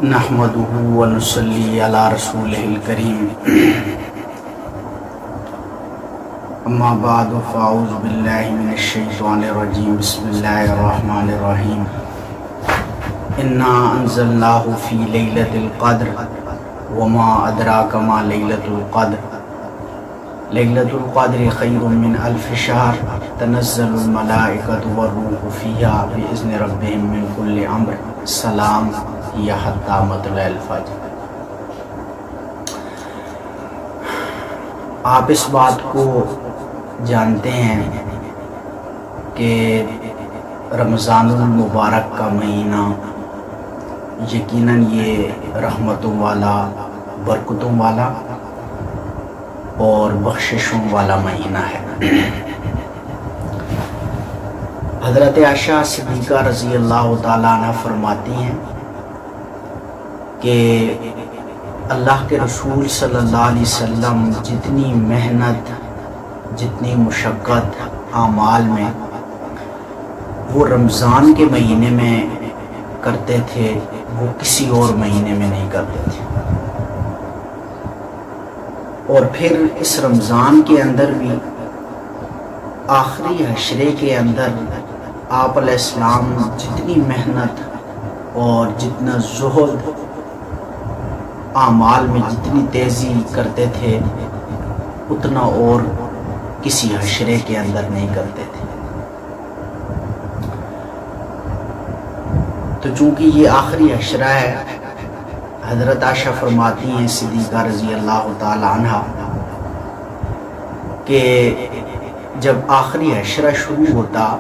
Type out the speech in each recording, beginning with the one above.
نحمدہ ونصلی علی رسولہ الکریم اما بعد فاعوذ باللہ من الشیطان الرجیم بسم اللہ الرحمن الرحیم انا انزلناہ فی لیلۃ القدر وما ادراک ما لیلۃ القدر لیلۃ القدر خیر من الف شہر تنزل الملائکۃ والروح فیہا بإذن ربہم من کل امر سلام یا حتی مطلع الفجر۔ آپ اس بات کو جانتے ہیں کہ رمضان المبارک کا مہینہ یقیناً یہ رحمتوں والا، برکتوں والا اور بخششوں والا مہینہ ہے۔ حضرت عائشہ صدیقہ رضی اللہ تعالیٰ عنہ فرماتی ہیں کہ اللہ کے رسول صلی اللہ علیہ وسلم جتنی محنت، جتنی مشقت اعمال میں وہ رمضان کے مہینے میں کرتے تھے وہ کسی اور مہینے میں نہیں کرتے تھے۔ اور پھر اس رمضان کے اندر بھی آخری عشرے کے اندر آپ علیہ السلام جتنی محنت اور جتنا زہد اعمال میں جتنی تیزی کرتے تھے اتنا اور کسی عشرے کے اندر نہیں کرتے تھے۔ تو چونکہ یہ آخری عشرہ ہے، حضرت عائشہ فرماتی ہیں صدیقہ رضی اللہ تعالی عنہ کہ جب آخری عشرہ شروع ہوتا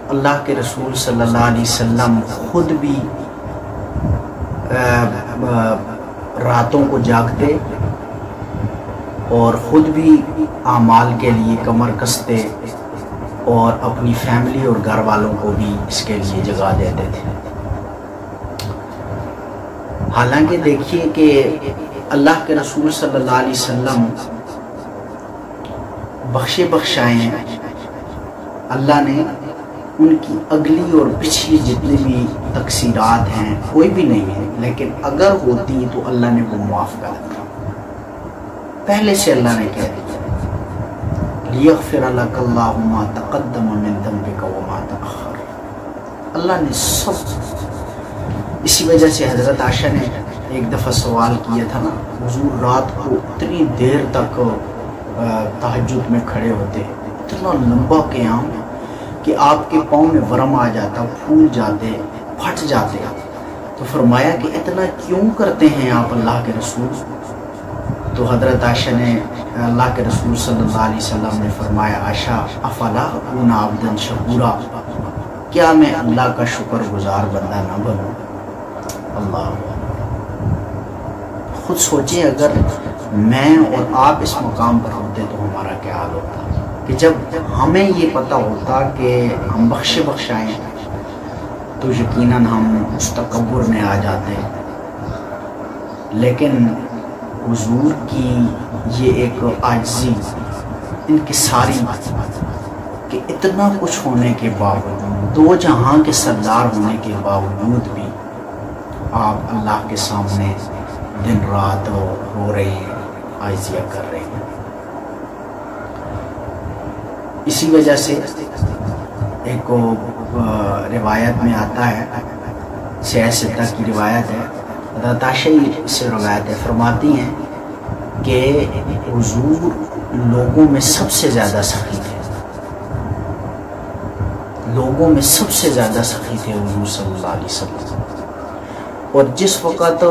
اللہ کے رسول صلی اللہ علیہ وسلم خود بھی راتوں کو جاگتے اور خود بھی اعمال کے لیے کمر کستے اور اپنی فیملی اور گھر والوں کو بھی اس کے لیے جگا دیتے تھے۔ حالانکہ دیکھیے کہ اللہ کے رسول صلی اللہ علیہ وسلم بخشائے ہیں، اللہ نے ان کی اگلی اور پچھلی جتنی بھی تقصیرات ہیں کوئی بھی نہیں ہے، لیکن اگر ہوتی تو اللہ نے وہ معاف کر دیا، پہلے سے اللہ نے کہہ دیا لیغفر لک اللہ ما تقدم من ذنبک وما تأخر۔ اللہ نے سب، اسی وجہ سے حضرت عائشہ نے ایک دفعہ سوال کیا تھا نا، حضور رات کو اتنی دیر تک تہجد میں کھڑے ہوتے، اتنا لمبا قیام کہ آپ کے پاؤں میں ورم آ جاتا، پھول جاتے، پھٹ جاتے۔ تو فرمایا کہ اتنا کیوں کرتے ہیں آپ اللہ کے رسول؟ تو حضرت عائشہ نے، اللہ کے رسول صلی اللہ علیہ وسلم نے فرمایا عائشہ افلا اکون عبدا شکورا، کیا میں اللہ کا شکر گزار بندہ نہ بنوں؟ اللہ، خود سوچیں اگر میں اور آپ اس مقام پر ہوتے تو ہمارا کیا حال ہوتا کہ جب ہمیں یہ پتہ ہوتا کہ ہم بخشائیں تو یقیناً ہم اس تکبر میں آ جاتے۔ لیکن حضور کی یہ ایک عاجزی، ان کی ساری کہ اتنا کچھ ہونے کے باوجود، دو جہاں کے سردار ہونے کے باوجود بھی آپ اللہ کے سامنے دن رات رو رہے ہیں، عاجزیاں کر رہے ہیں۔ اسی وجہ سے ایک روایت میں آتا ہے، سیاستہ کی روایت ہے، حضرت عائشہ سے روایت ہے، فرماتی ہیں کہ حضور لوگوں میں سب سے زیادہ سخی تھے، لوگوں میں سب سے زیادہ سخی تھے حضور صلی اللہ علیہ وسلم۔ اور جس وقت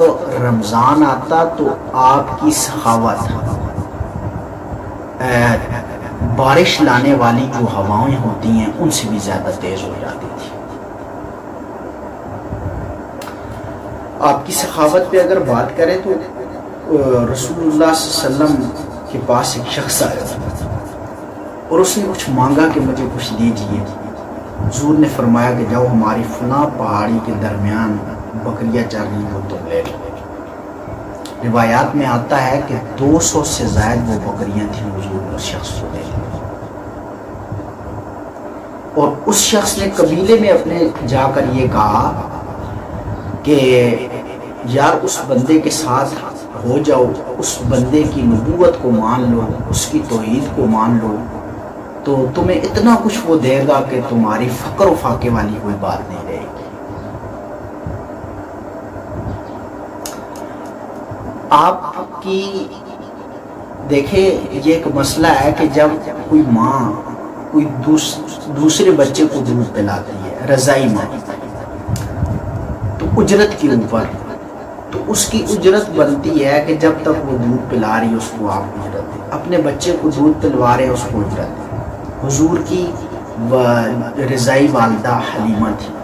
رمضان آتا تو آپ کی سخاوت بارش لانے والی جو ہوائیں ہوتی ہیں ان سے بھی زیادہ تیز ہو جاتی تھی۔ آپ کی سخاوت پہ اگر بات کریں تو رسول اللہ صلی اللہ علیہ وسلم کے پاس ایک شخص آیا اور اس نے کچھ مانگا کہ مجھے کچھ دیجیے۔ حضور نے فرمایا کہ جاؤ ہماری فلاں پہاڑی کے درمیان بکریاں چر رہی ہو تم لے لو۔ روایات میں آتا ہے کہ 200 سے زائد وہ بکریاں تھیں، حضور نے اس شخص کو دے لی۔ اور اس شخص نے قبیلے میں اپنے جا کر یہ کہا کہ یار اس بندے کے ساتھ ہو جاؤ، اس بندے کی نبوت کو مان لو، اس کی توحید کو مان لو، تو تمہیں اتنا کچھ وہ دے گا کہ تمہاری فقر و فاقے والی کوئی بات نہیں رہے گی۔ آپ کی دیکھیں یہ ایک مسئلہ ہے کہ جب کوئی ماں کوئی دوسرے بچے کو دودھ پلاتی ہے رضائی ماں، تو اجرت کے اوپر، تو اس کی اجرت بنتی ہے کہ جب تک وہ دودھ پلا رہی ہے اس کو آپ اجرت دیں، اپنے بچے کو دودھ پلوا رہے ہیں اس کو اجرت دیں۔ حضور کی رضائی والدہ حلیمہ تھی،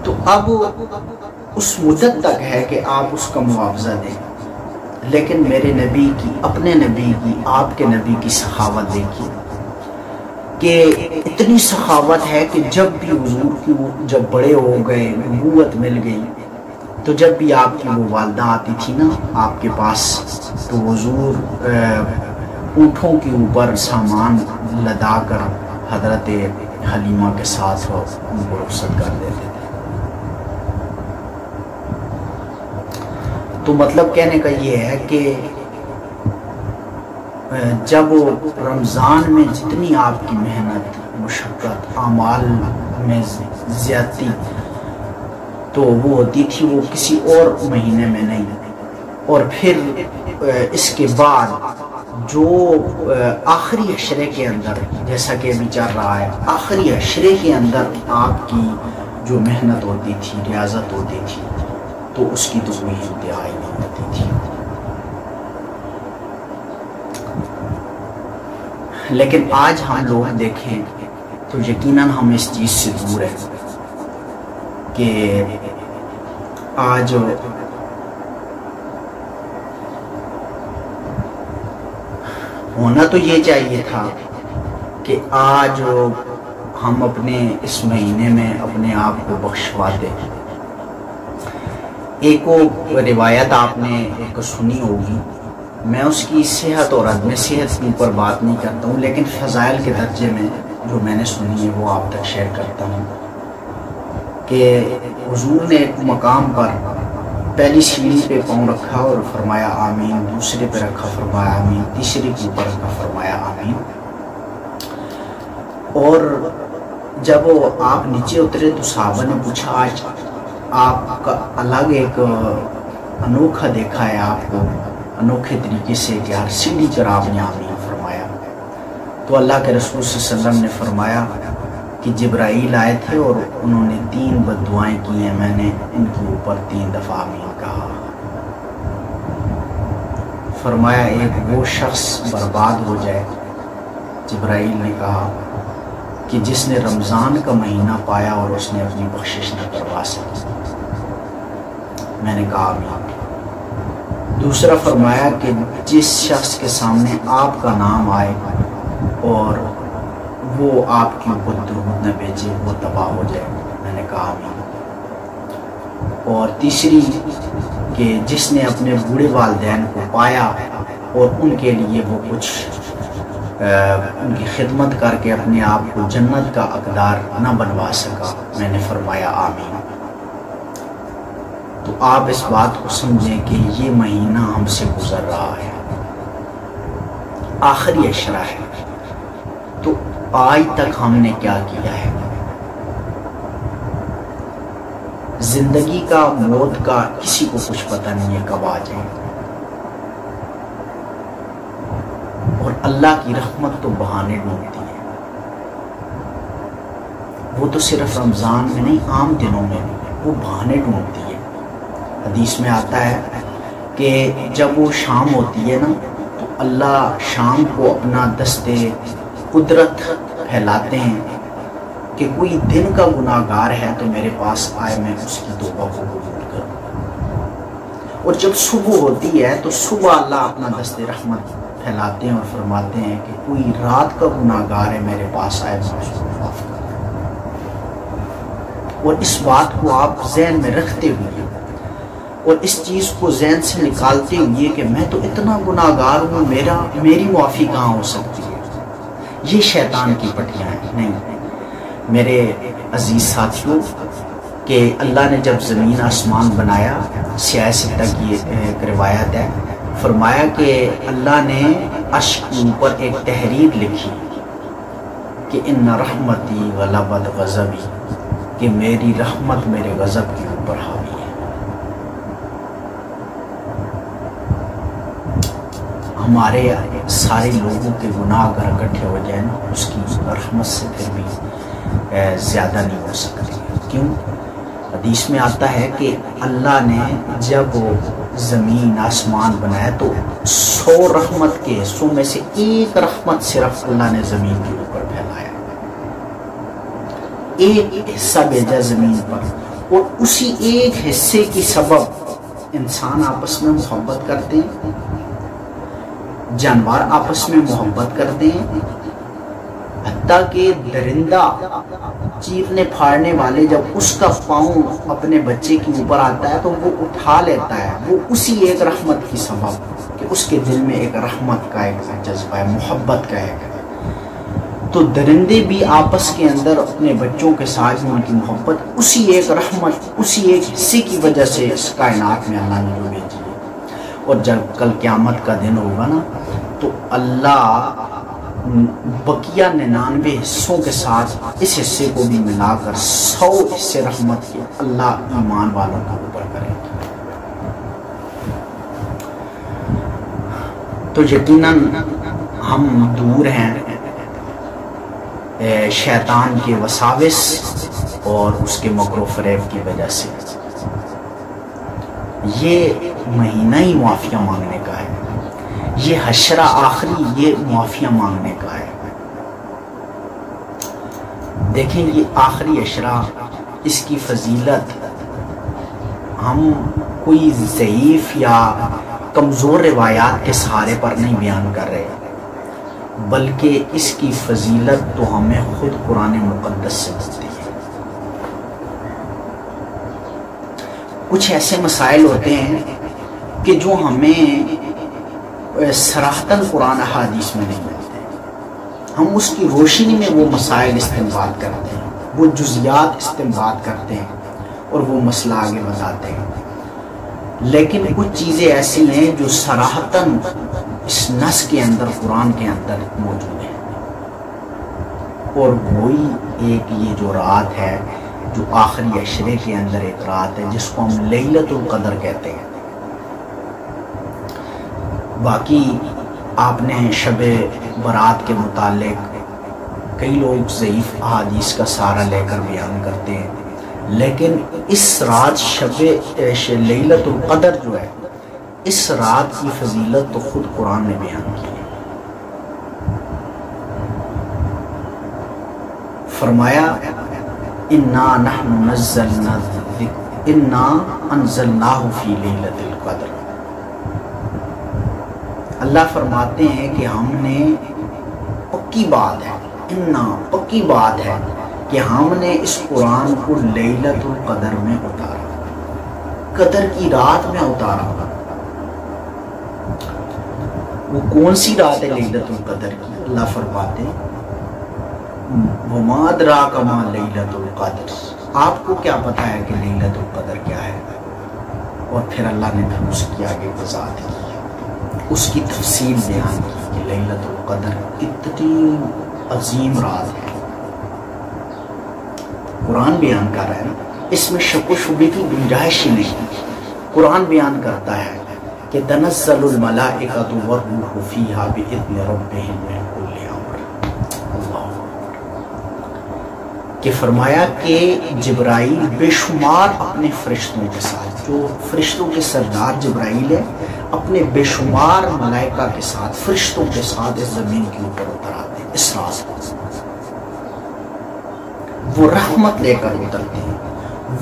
تو اب اس مدت تک ہے کہ آپ اس کا معاوضہ دیں، لیکن میرے نبی کی، اپنے نبی کی، آپ کے نبی کی سخاوت دیکھیے کہ اتنی سخاوت ہے کہ جب بھی حضور کی جب بڑے ہو گئے، نبوت مل گئی، تو جب بھی آپ کی وہ والدہ آتی تھی نا آپ کے پاس، تو حضور اونٹوں کے اوپر سامان لدا کر حضرت حلیمہ کے ساتھ ان کو رخصت کر دیتے تھے۔ تو مطلب کہنے کا یہ ہے کہ جب رمضان میں جتنی آپ کی محنت، مشقت، اعمال میں زیادتی تو وہ ہوتی تھی وہ کسی اور مہینے میں نہیں، اور پھر اس کے بعد جو آخری عشرے کے اندر، جیسا کہ ابھی چل رہا ہے، آخری عشرے کے اندر آپ کی جو محنت ہوتی تھی، ریاضت ہوتی تھی، تو اس کی تو کوئی انتہا ہی نہیں ہوتی تھی۔ لیکن آج ہم لوگ دیکھیں تو یقیناً ہم اس چیز سے دور ہیں کہ آج ہونا تو یہ چاہیے تھا کہ آج ہم اپنے اس مہینے میں اپنے آپ کو بخشواتے۔ ایک وہ روایت آپ نے ایک سنی ہوگی، میں اس کی صحت اور عدم صحت کے اوپر بات نہیں کرتا ہوں، لیکن فضائل کے درجے میں جو میں نے سنی ہے وہ آپ تک شیئر کرتا ہوں کہ حضور نے ایک مقام پر پہلی سیڑھی پہ پاؤں رکھا اور فرمایا آمین، دوسرے پہ رکھا فرمایا آمین، تیسرے کے اوپر رکھا فرمایا آمین، اور جب آپ نیچے اترے تو صحابہ نے پوچھا آج آپ کا الگ ایک انوکھا دیکھا ہے آپ کو انوکھے طریقے سے کہ ہر سیڑھی پر آپ نے آمین فرمایا، تو اللہ کے رسول صلی اللہ علیہ وسلم نے فرمایا کہ جبرائیل آئے تھے اور انہوں نے 3 بد دعائیں کی ہیں، میں نے ان کے اوپر 3 دفعہ آمین کہا۔ فرمایا ایک وہ شخص برباد ہو جائے، جبرائیل نے کہا کہ جس نے رمضان کا مہینہ پایا اور اس نے اپنی بخشش نہ کروا سکی، میں نے کہا آمین۔ دوسرا فرمایا کہ جس شخص کے سامنے آپ کا نام آئے اور وہ آپ کی اوپر درود نہ بھیجے، وہ تباہ ہو جائے، میں نے کہا آمین۔ اور تیسری کہ جس نے اپنے بوڑھے والدین کو پایا اور ان کے لیے وہ کچھ ان کی خدمت کر کے اپنے آپ کو جنت کا حقدار نہ بنوا سکا، میں نے فرمایا آمین۔ تو آپ اس بات کو سمجھیں کہ یہ مہینہ ہم سے گزر رہا ہے، آخری عشرہ ہے، تو آج تک ہم نے کیا کیا ہے؟ زندگی کا، موت کا کسی کو کچھ پتہ نہیں ہے کب آ جائے، اور اللہ کی رحمت تو بہانے ڈھونڈتی ہے، وہ تو صرف رمضان میں نہیں، عام دنوں میں بھی وہ بہانے ڈھونڈتی ہے۔ حدیث میں آتا ہے کہ جب وہ شام ہوتی ہے نا تو اللہ شام کو اپنا دستے قدرت پھیلاتے ہیں کہ کوئی دن کا گناہ گار ہے تو میرے پاس آئے، میں اس کی توبہ کو قبول کروں، اور جب صبح ہوتی ہے تو صبح اللہ اپنا دست رحمت پھیلاتے ہیں اور فرماتے ہیں کہ کوئی رات کا گناہ گار ہے میرے پاس آئے، میں اس کو معاف کروں۔ اور اس بات کو آپ ذہن میں رکھتے ہوئے اور اس چیز کو ذہن سے نکالتے ہوئے کہ میں تو اتنا گناہ گار ہوں، میری معافی کہاں ہو سکتی ہے، یہ شیطان کی پٹیاں ہیں۔ نہیں میرے عزیز ساتھیوں، کہ کہ اللہ نے جب زمین آسمان بنایا، سیاہ ستہ کی ایک روایت ہے، فرمایا کہ اللہ نے عرش کے اوپر ایک تحریر لکھی کہ ان رحمتی غلبت غضبی، کہ میری رحمت میرے غضب کے اوپر حاوی ہے۔ ہمارے سارے لوگوں کے گناہ اگر اکٹھے ہو جائیں نا، اس کی رحمت سے پھر بھی زیادہ نہیں ہو سکتی۔ کیوں؟ حدیث میں آتا ہے کہ اللہ نے جب زمین آسمان بنایا تو 100 رحمت کے حصوں میں سے ایک رحمت صرف اللہ نے زمین کے اوپر پھیلایا، ایک حصہ بھیجا زمین پر، اور اسی ایک حصے کی سبب انسان آپس میں محبت کرتے ہیں، جانور آپس میں محبت کرتے ہیں، حتیٰ کہ درندہ چیرنے پھاڑنے والے جب اس کا پاؤں اپنے بچے کے اوپر آتا ہے تو وہ اٹھا لیتا ہے، وہ اسی ایک رحمت کی سبب کہ اس کے دل میں ایک رحمت کا ایک جذبہ ہے، محبت کا ہے۔ تو درندے بھی آپس کے اندر اپنے بچوں کے ساتھ ان کی محبت اسی ایک رحمت، اسی ایک حصے کی وجہ سے اس کائنات میں اللہ نے جو بھیجی ہے۔ اور جب کل قیامت کا دن ہوگا نا تو اللہ بقیہ 99 حصوں کے ساتھ اس حصے کو بھی ملا کر 100 حصے رحمت کے اللہ ایمان والوں کے اوپر کرے گا۔ تو یقیناً ہم دور ہیں شیطان کے وساوس اور اس کے مکر و فریب کی وجہ سے۔ یہ مہینہ ہی معافیہ مانگنے کا ہے، یہ حشرہ آخری یہ معافیہ مانگنے کا ہے۔ دیکھیں یہ آخری عشرہ، اس کی فضیلت ہم کوئی ضعیف یا کمزور روایات کے سہارے پر نہیں بیان کر رہے، بلکہ اس کی فضیلت تو ہمیں خود قرآن مقدس سے ملتی ہے۔ کچھ ایسے مسائل ہوتے ہیں کہ جو ہمیں صراحتاً قرآن احادیث میں نہیں ملتے، ہم اس کی روشنی میں وہ مسائل استنباط کرتے ہیں، وہ جزیات استنباط کرتے ہیں اور وہ مسئلہ آگے بتاتے ہیں۔ لیکن کچھ چیزیں ایسی ہیں جو صراحتاً اس نص کے اندر، قرآن کے اندر موجود ہیں، اور وہی ایک یہ جو رات ہے جو آخری عشرے کے اندر ایک رات ہے جس کو ہم لیلۃ القدر کہتے ہیں۔ باقی آپ نے شب برات کے متعلق کئی لوگ ضعیف احادیث کا سہارا لے کر بیان کرتے ہیں، لیکن اس رات شب لیلۃ القدر جو ہے، اس رات کی فضیلت تو خود قرآن نے بیان کی ہے۔ فرمایا انا نحن نزلنا الذکر انا انزلناہ فی لیلۃ القدر۔ اللہ فرماتے ہیں کہ ہم نے، پکی بات ہے، انا پکی بات ہے کہ ہم نے اس قرآن کو لیلۃ القدر میں اتارا، قدر کی رات میں اتارا۔ وہ کون سی رات ہے لیلۃ القدر کی؟ اللہ فرماتے وما ادراک ما لیلۃ القدر، آپ کو کیا پتا ہے کہ لیلۃ القدر کیا ہے؟ اور پھر اللہ نے پھر اس کی آگے وضاحت کی، اس کی تفصیل بیان کی کہ لیلۃ القدر اتنی عظیم رات ہے۔ قرآن بیان کر رہا ہے نا، اس میں شک و شبے کی گنجائش ہی نہیں۔ قرآن بیان کرتا ہے کہ تنزل الملائکۃ والروح فیہا بإذن ربہم من کل امر، اللہ کہ فرمایا کہ جبرائیل بے شمار اپنے فرشتوں کے ساتھ، جو فرشتوں کے سردار جبرائیل ہے، اپنے بے شمار ملائکہ کے ساتھ، فرشتوں کے ساتھ اس زمین کے اوپر اتر آتے ہیں اس رات کو۔ وہ رحمت لے کر اترتے ہیں،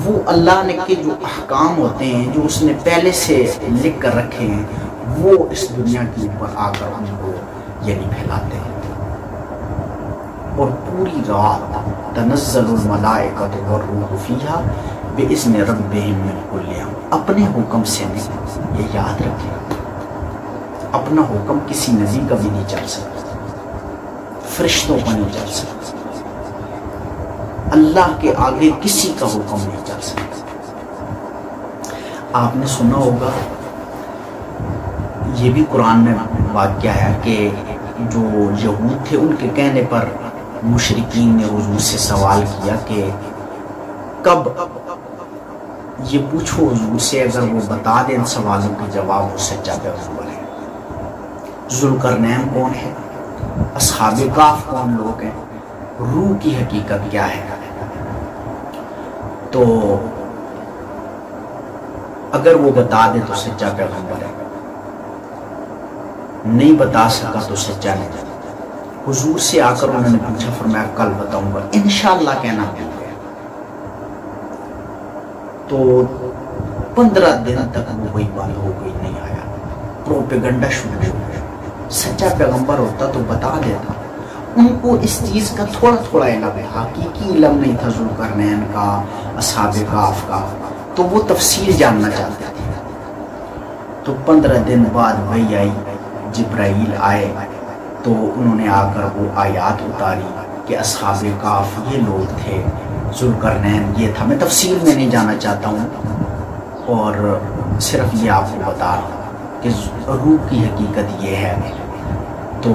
وہ اللہ نے کے جو احکام ہوتے ہیں جو اس نے پہلے سے لکھ کر رکھے ہیں، وہ اس دنیا کے اوپر آ کر ان کو یعنی پھیلاتے ہیں۔ اور پوری رات تنزل الملائکۃ والروح فیہا بإذن ربہم من کل امر، اپنے حکم سے نہیں، یہ یاد رکھیں، اپنا حکم کسی نبی کا بھی نہیں چل سکتا، فرشتوں کا نہیں چل سکتا۔ اللہ کے آگے کسی کا حکم نہیں چل سکتا۔ آپ نے سنا ہوگا، یہ بھی قرآن میں واقعہ ہے کہ جو یہود تھے ان کے کہنے پر مشرکین نے حضور سے سوال کیا کہ کب یہ پوچھو حضور سے، اگر وہ بتا دیں ان سوالوں کے جواب وہ سچا پیغمبر ہے۔ ذوالقرنین کون ہے، اصحاب کہف کون لوگ ہیں، روح کی حقیقت کیا ہے۔ تو اگر وہ بتا دے تو سچا پیغمبر ہے، نہیں بتا سکا تو سچا نہیں۔ حضور سے آ کر انہوں نے پوچھا، فرمایا کل بتاؤں گا، انشاءاللہ کہنا بھول گیا۔ تو 15 دن تک وہ وہی بات ہو گئی، نہیں آیا، پروپیگنڈا شروع ہو گیا۔ سچا پیغمبر ہوتا تو بتا دیتا۔ ان کو اس چیز کا تھوڑا تھوڑا علم ہے، حقیقی علم نہیں تھا ذوالقرنین کا، اصحاب کہف کا، تو وہ تفصیل جاننا چاہتے تھے۔ تو 15 دن بعد وہی آئی، جبرائیل آئے تو انہوں نے آ کر وہ آیات اتاری کہ اصحاب کہف یہ لوگ تھے، ذوالقرنین یہ تھا۔ میں تفصیل میں نہیں جانا چاہتا ہوں، اور صرف یہ آپ کو بتا رہا ہوں کہ روح کی حقیقت یہ ہے۔ تو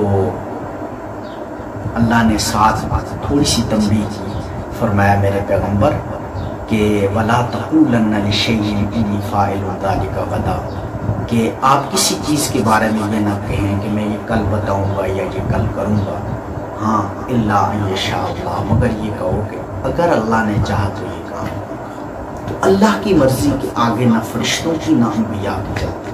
اللہ نے ساتھ تھوڑی سی تنبیہ کی، فرمایا میرے پیغمبر کہ وَلَا تَقُولَنَّ لِشَيْءٍ إِنِّي فَاعِلٌ ذَلِكَ غَدًا، کہ آپ کسی چیز کے بارے میں یہ نہ کہیں کہ میں یہ کل بتاؤں گا یا یہ کل کروں گا، ہاں الا ان یشاء اللہ، مگر یہ کہو کہ اگر اللہ نے چاہا تو یہ کام ہوگا۔ تو اللہ کی مرضی کے آگے نہ فرشتوں کی نہ انبیاء کی چلتی۔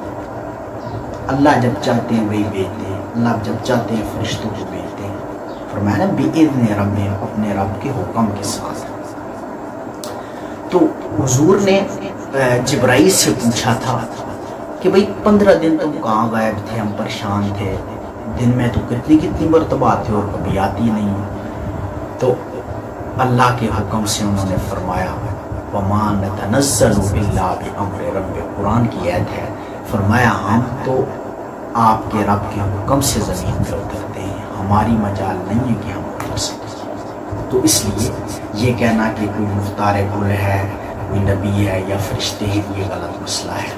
اللہ جب چاہتے ہیں وہی بھیجتے ہیں، اللہ جب چاہتے ہیں فرشتوں کو بھیجتے ہیں۔ فرمایا نا بِإِذْنِ رَبِّهِمْ، اپنے رب کے حکم کے ساتھ۔ تو حضور نے جبرائیل سے پوچھا تھا کہ بھئی 15 دن تم کہاں غائب تھے، ہم پریشان تھے، دن میں تو کتنی مرتبہ آتے اور کبھی آتی نہیں۔ تو اللہ کے حکم سے انہوں نے فرمایا وَمَا نَتَنَزَّلُ إِلَّا بِأَمْرِ رَبِّ، قرآن کی آیت ہے، فرمایا ہم تو آپ کے رب کے حکم سے زمین پہ اترتے ہیں، ہماری مجال نہیں ہے کہ ہم اتر سکیں۔ تو اس لیے یہ کہنا کہ کوئی مختار کل ہے، کوئی نبی ہے یا فرشتے ہیں، یہ غلط مسئلہ ہے،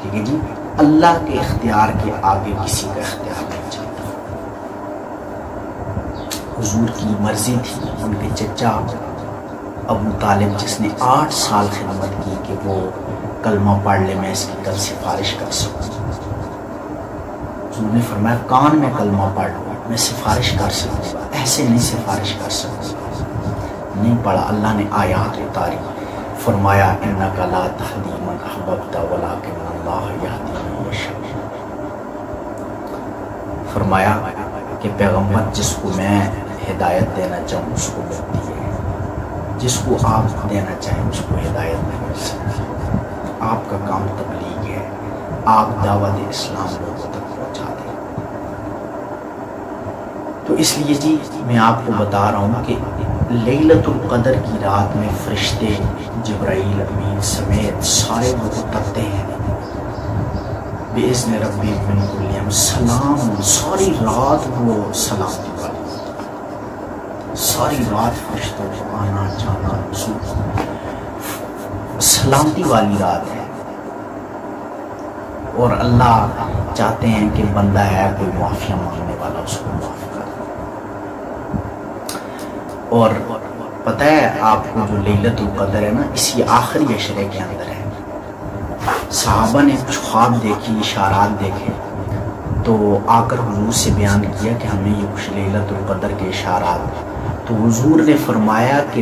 ٹھیک ہے جی۔ اللہ کے اختیار کے آگے کسی کا اختیار نہیں چلتا۔ حضور کی مرضی تھی، ان کے چچا ابو طالب جس نے 8 سال خدمت کی کہ وہ کلمہ پڑھ لے، میں اس کی کل سفارش کر سکوں۔ حضور نے فرمایا کان میں کلمہ پڑھ لوں، میں سفارش کر سکوں گا، ایسے نہیں سفارش کر سکوں گا۔ نہیں پڑھا، اللہ نے آیات اتاری، فرمایا انک لا تہدی من احببت ولکن اللہ یہدی من یشاء۔ فرمایا کہ پیغمبر جس کو میں ہدایت دینا چاہوں اس کو ملتی ہے، جس کو آپ دینا چاہیں اس کو ہدایت نہیں مل سکتی۔ آپ کا کام تبلیغ ہے، آپ دعوت اسلام لوگوں تک پہنچا دیں۔ تو اس لیے جی میں آپ کو بتا رہا ہوں کہ لیلۃ القدر کی رات میں فرشتے جبرائیل امین سمیت سارے لوگ اترتے ہیں بِإِذْنِ رَبِّهِمْ مِنْ كُلِّ أَمْرٍ، سلام، ساری رات وہ سلامتی والی ہوتی ہے، ساری رات فرشتوں کو آنا جانا سلامتی والی رات ہے۔ اور اللہ چاہتے ہیں کہ بندہ ہے کوئی معافی مانگنے والا، اس کو معاف کر۔ اور پتہ ہے آپ کو جو لیلۃ القدر ہے نا، اسی آخری عشرے کے اندر ہے۔ صحابہ نے کچھ خواب دیکھی، اشارات دیکھے، تو آ کر حضور سے بیان کیا کہ ہمیں یہ کچھ لیلۃ القدر کے اشارات۔ تو حضور نے فرمایا کہ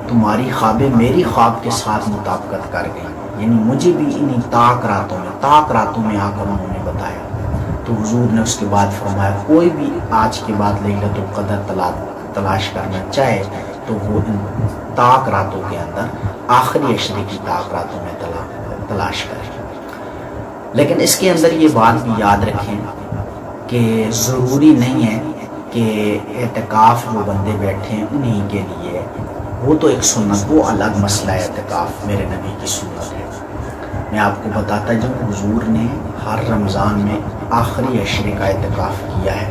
تمہاری خوابیں میری خواب کے ساتھ مطابقت کر گئی، یعنی مجھے بھی انہیں طاق راتوں میں آ کر انہوں نے بتایا۔ تو حضور نے اس کے بعد فرمایا کوئی بھی آج کے بعد لیلۃ القدر تلاش کرنا چاہے تو وہ ان طاق راتوں کے اندر آخری عشرے کی طاق راتوں میں تلاش کرے۔ لیکن اس کے اندر یہ بات بھی یاد رکھیں کہ ضروری نہیں ہے کہ اعتکاف جو بندے بیٹھے ہیں انہی کے لیے، وہ تو ایک سنت، وہ الگ مسئلہ ہے، اعتکاف میرے نبی کی سنت ہے۔ میں آپ کو بتاتا جب حضور نے ہر رمضان میں آخری عشرے کا اعتکاف کیا ہے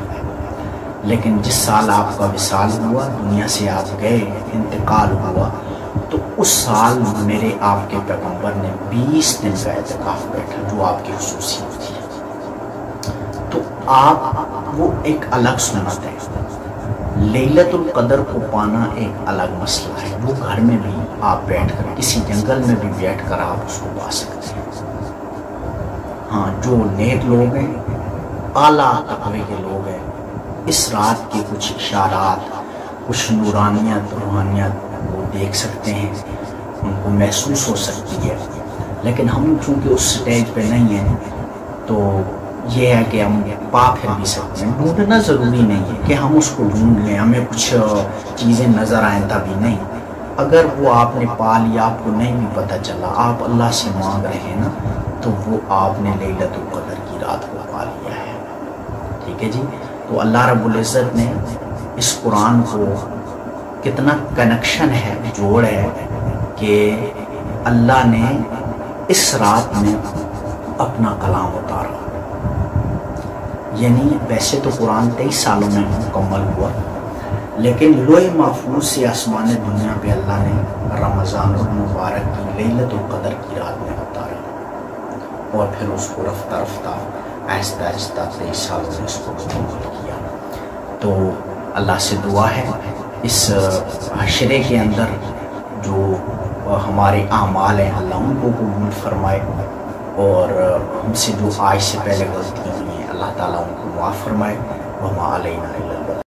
لیکن جس سال آپ کا وصال ہوا، دنیا سے آپ گئے، انتقال ہوا، تو اس سال میرے آپ کے پیغمبر نے 20 دن کا اعتکاف بیٹھا، جو آپ کی خصوصیت تھی۔ تو آپ وہ ایک الگ سنت ہے۔ لیلۃ القدر کو پانا ایک الگ مسئلہ ہے، وہ گھر میں بھی آپ بیٹھ کر، کسی جنگل میں بھی بیٹھ کر آپ اس کو پا سکتے ہیں۔ ہاں، جو نیک لوگ ہیں، اعلیٰ تقوی کے لوگ ہیں، اس رات کے کچھ اشارات، کچھ نورانیت، روحانیت وہ دیکھ سکتے ہیں، ان کو محسوس ہو سکتی ہے۔ لیکن ہم چونکہ اس سٹیج پہ نہیں ہیں، تو یہ ہے کہ ہم پا پھر بھی سکتے ہیں۔ ڈھونڈنا ضروری نہیں ہے کہ ہم اس کو ڈھونڈ لیں، ہمیں کچھ چیزیں نظر آئیں تبھی نہیں۔ اگر وہ آپ نے پا لیا، آپ کو نہیں بھی پتہ چلا، آپ اللہ سے مانگ رہے ہیں نا، تو وہ آپ نے لیلۃ القدر کی رات کو پا لیا ہے۔ ٹھیک ہے جی؟ تو اللہ رب العزت نے اس قرآن کو کتنا کنیکشن ہے، جوڑ ہے، کہ اللہ نے اس رات میں اپنا کلام اتارا۔ یعنی ویسے تو قرآن 23 سالوں میں مکمل ہوا، لیکن لوح محفوظ سے آسمان دنیا پہ اللہ نے رمضان المبارک کی لیلۃ القدر کی رات میں اتارا، اور پھر اس کو رفتہ رفتہ آہستہ آہستہ 23 سالوں میں اس کو مکمل کیا۔ تو اللہ سے دعا ہے اس حشرے کے اندر جو ہمارے اعمال ہیں، اللہ ان کو قبول فرمائے، اور ہم سے جو آج سے پہلے غلطیاں ہوئی ہیں، اللہ تعالیٰ ان کو معاف فرمائے۔ وما علینا الا البلاغ۔